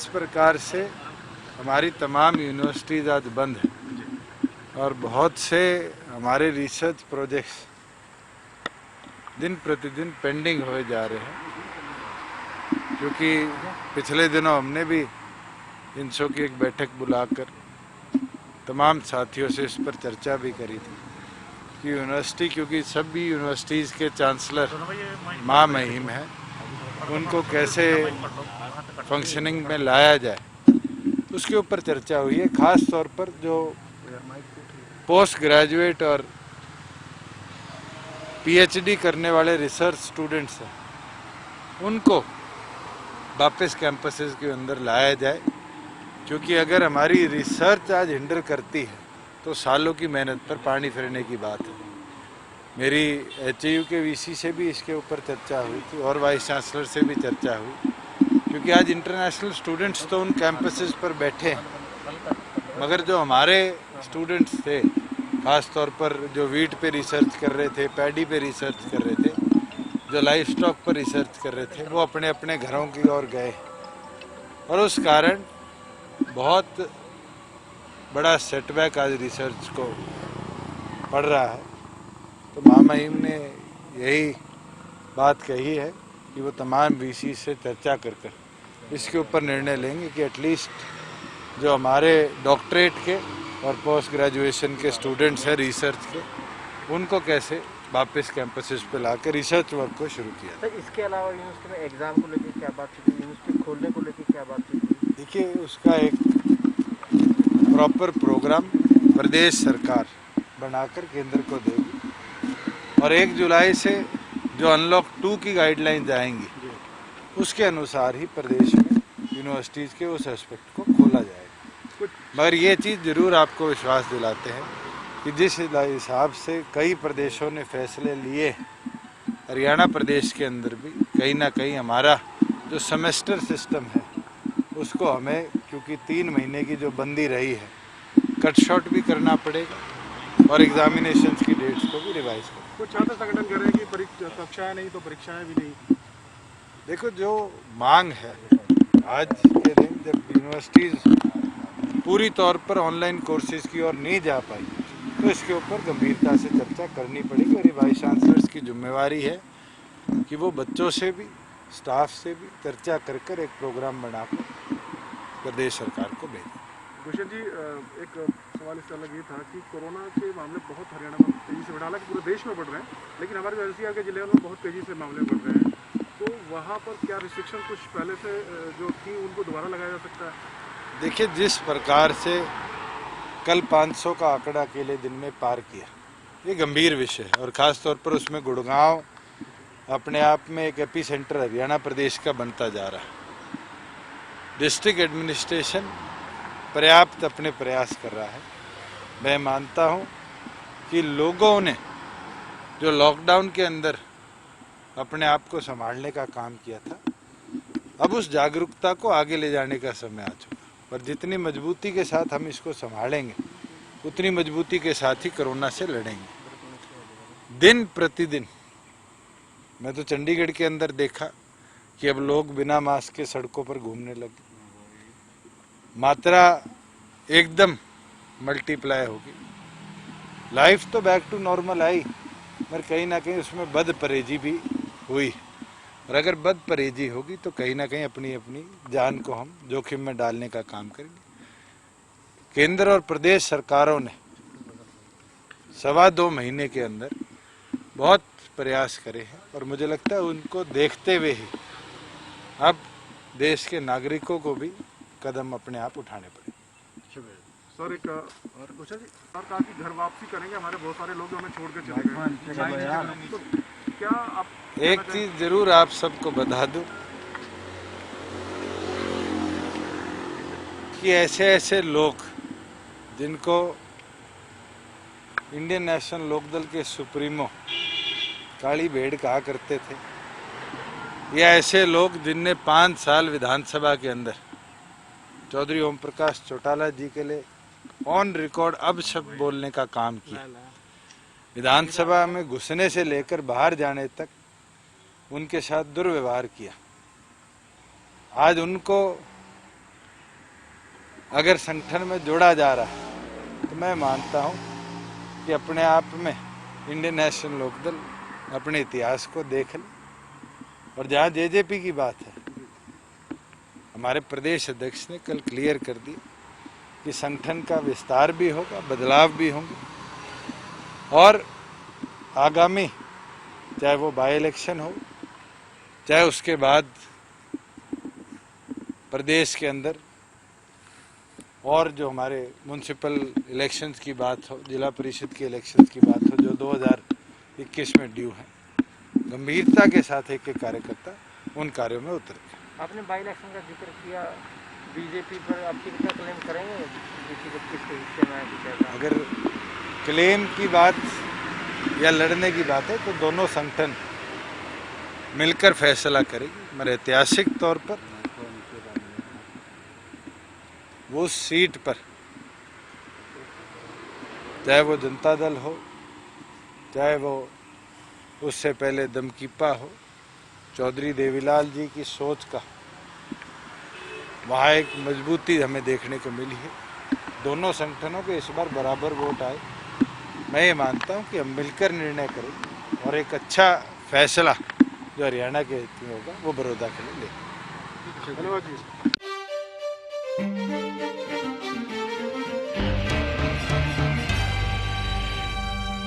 जिस प्रकार से हमारी तमाम यूनिवर्सिटीज़ आज बंद हैं और बहुत से हमारे रिसर्च प्रोजेक्ट्स दिन प्रतिदिन पेंडिंग हुए जा रहे हैं, क्योंकि पिछले दिनों हमने भी इनसो की एक बैठक बुलाकर तमाम साथियों से इस पर चर्चा भी करी थी कि यूनिवर्सिटी, क्योंकि सभी यूनिवर्सिटीज़ के चांसलर महामहिम हैं, उनको कैसे फंक्शनिंग में लाया जाए उसके ऊपर चर्चा हुई है। ख़ास तौर पर जो पोस्ट ग्रेजुएट और पीएचडी करने वाले रिसर्च स्टूडेंट्स हैं, उनको वापस कैंपसेस के अंदर लाया जाए, क्योंकि अगर हमारी रिसर्च आज हिंडर करती है तो सालों की मेहनत पर पानी फिरने की बात है। मेरी एचयू के वीसी से भी इसके ऊपर चर्चा हुई थी और वाइस चांसलर से भी चर्चा हुई, क्योंकि आज इंटरनेशनल स्टूडेंट्स तो उन कैंपसेस पर बैठे हैं, मगर जो हमारे स्टूडेंट्स थे, ख़ास तौर पर जो वीट पे रिसर्च कर रहे थे, पैडी पे रिसर्च कर रहे थे, जो लाइफ स्टॉक पर रिसर्च कर रहे थे, वो अपने अपने घरों की ओर गए और उस कारण बहुत बड़ा सेटबैक आज रिसर्च को पड़ रहा है। तो महामहिम ने यही बात कही है कि वो तमाम वीसी से चर्चा कर इसके ऊपर निर्णय लेंगे कि एटलीस्ट जो हमारे डॉक्टरेट के और पोस्ट ग्रेजुएशन के स्टूडेंट्स हैं रिसर्च के, उनको कैसे वापस कैंपसेस पे लाकर रिसर्च वर्क को शुरू किया। सर, इसके अलावा यूनिवर्सिटी में एग्जाम को लेकर क्या बात थी, यूनिवर्सिटी खोलने को लेकर क्या बात थी? देखिए, उसका एक प्रॉपर प्रोग्राम प्रदेश सरकार बनाकर केंद्र को देगी और 1 जुलाई से जो अनलॉक 2 की गाइडलाइंस आएंगी उसके अनुसार ही प्रदेश में यूनिवर्सिटीज़ के उस एस्पेक्ट को खोला जाएगा। मगर ये चीज़ ज़रूर आपको विश्वास दिलाते हैं कि जिस हिसाब से कई प्रदेशों ने फैसले लिए, हरियाणा प्रदेश के अंदर भी कहीं ना कहीं हमारा जो सेमेस्टर सिस्टम है उसको हमें, क्योंकि 3 महीने की जो बंदी रही है, कट शॉर्ट भी करना पड़ेगा और एग्जामिनेशंस की डेट्स को भी रिवाइज करना। कुछ छात्र संगठन कह रहे हैं कि कक्षाएं नहीं तो परीक्षाएं भी नहीं। देखो, जो मांग है आज के दिन, जब यूनिवर्सिटीज़ पूरी तौर पर ऑनलाइन कोर्सेज की ओर नहीं जा पाई, तो इसके ऊपर गंभीरता से चर्चा करनी पड़ेगी और वाइस चांसलर्स की जिम्मेवारी है कि वो बच्चों से भी, स्टाफ से भी चर्चा कर एक प्रोग्राम बनाकर प्रदेश सरकार को भेजें। भूषण जी, एक सवाल इससे अलग ये था कि कोरोना के मामले बहुत हरियाणा में तेजी से बढ़, हालांकि पूरे देश में बढ़ रहे हैं, लेकिन हमारे जो एनसीआर के जिले में बहुत तेजी से मामले बढ़ रहे हैं, तो वहाँ पर क्या रिस्ट्रिक्शन कुछ पहले से जो थी उनको दोबारा लगाया जा सकता है? देखिए, जिस प्रकार से कल 500 का आंकड़ा अकेले दिन में पार किया, ये गंभीर विषय है और ख़ास तौर पर उसमें गुड़गांव अपने आप में एक एपी सेंटर हरियाणा प्रदेश का बनता जा रहा है। डिस्ट्रिक्ट एडमिनिस्ट्रेशन पर्याप्त अपने प्रयास कर रहा है। मैं मानता हूँ कि लोगों ने जो लॉकडाउन के अंदर अपने आप को संभालने का काम किया था, अब उस जागरूकता को आगे ले जाने का समय आ चुका है और जितनी मजबूती के साथ हम इसको संभालेंगे, उतनी मजबूती के साथ ही कोरोना से लड़ेंगे। दिन प्रतिदिन मैं तो चंडीगढ़ के अंदर देखा कि अब लोग बिना मास्क के सड़कों पर घूमने लगे, मात्रा एकदम मल्टीप्लाई होगी। लाइफ तो बैक टू नॉर्मल आई, मगर कहीं ना कहीं उसमें बदपरहेजी भी हुई और अगर बदपरहेजी होगी तो कहीं ना कहीं अपनी अपनी जान को हम जोखिम में डालने का काम करेंगे। केंद्र और प्रदेश सरकारों ने 2.25 महीने के अंदर बहुत प्रयास करे हैं और मुझे लगता है उनको देखते हुए ही अब देश के नागरिकों को भी कदम अपने आप उठाने पड़े। सर, एक और पूछा जी, और कहा कि घर वापसी करेंगे, हमारे बहुत सारे लोग हमें छोड़ कर चले गए, तो क्या आप एक चीज जरूर आप सबको बता दूं कि ऐसे लोग जिनको इंडियन नेशनल लोकदल के सुप्रीमो काली भेड़ कहा करते थे, या ऐसे लोग जिनने 5 साल विधानसभा के अंदर चौधरी ओम प्रकाश चौटाला जी के लिए ऑन रिकॉर्ड अब शब्द बोलने का काम किया, विधानसभा में घुसने से लेकर बाहर जाने तक उनके साथ दुर्व्यवहार किया, आज उनको अगर संगठन में जोड़ा जा रहा है तो मैं मानता हूँ कि अपने आप में इंडियन नेशनल लोकदल अपने इतिहास को देख ले। और जहाँ जेजेपी की बात है, हमारे प्रदेश अध्यक्ष ने कल क्लियर कर दी कि संगठन का विस्तार भी होगा, बदलाव भी होंगे और आगामी चाहे वो बाई इलेक्शन हो, चाहे उसके बाद प्रदेश के अंदर और जो हमारे म्यूनसिपल इलेक्शंस की बात हो, जिला परिषद के इलेक्शंस की बात हो जो 2021 में ड्यू है, गंभीरता के साथ एक कार्यकर्ता उन कार्यों में उतर गए। आपने बाई इलेक्शन का जिक्र किया, बीजेपी पर आप कितना क्लेम करेंगे? बीजेपी किस हिस्से में है कुछ ऐसा? अगर क्लेम की बात या लड़ने की बात है तो दोनों संगठन मिलकर फैसला करेगी। मगर ऐतिहासिक तौर पर वो सीट पर, चाहे वो जनता दल हो, चाहे वो उससे पहले दमकीपा हो, चौधरी देवीलाल जी की सोच का वहाँ एक मजबूती हमें देखने को मिली है। दोनों संगठनों के इस बार बराबर वोट आए। मैं ये मानता हूँ कि हम मिलकर निर्णय करेंगे और एक अच्छा फैसला जो हरियाणा के हित में होगा वो बड़ौदा के लिए लेंगे। धन्यवाद जी।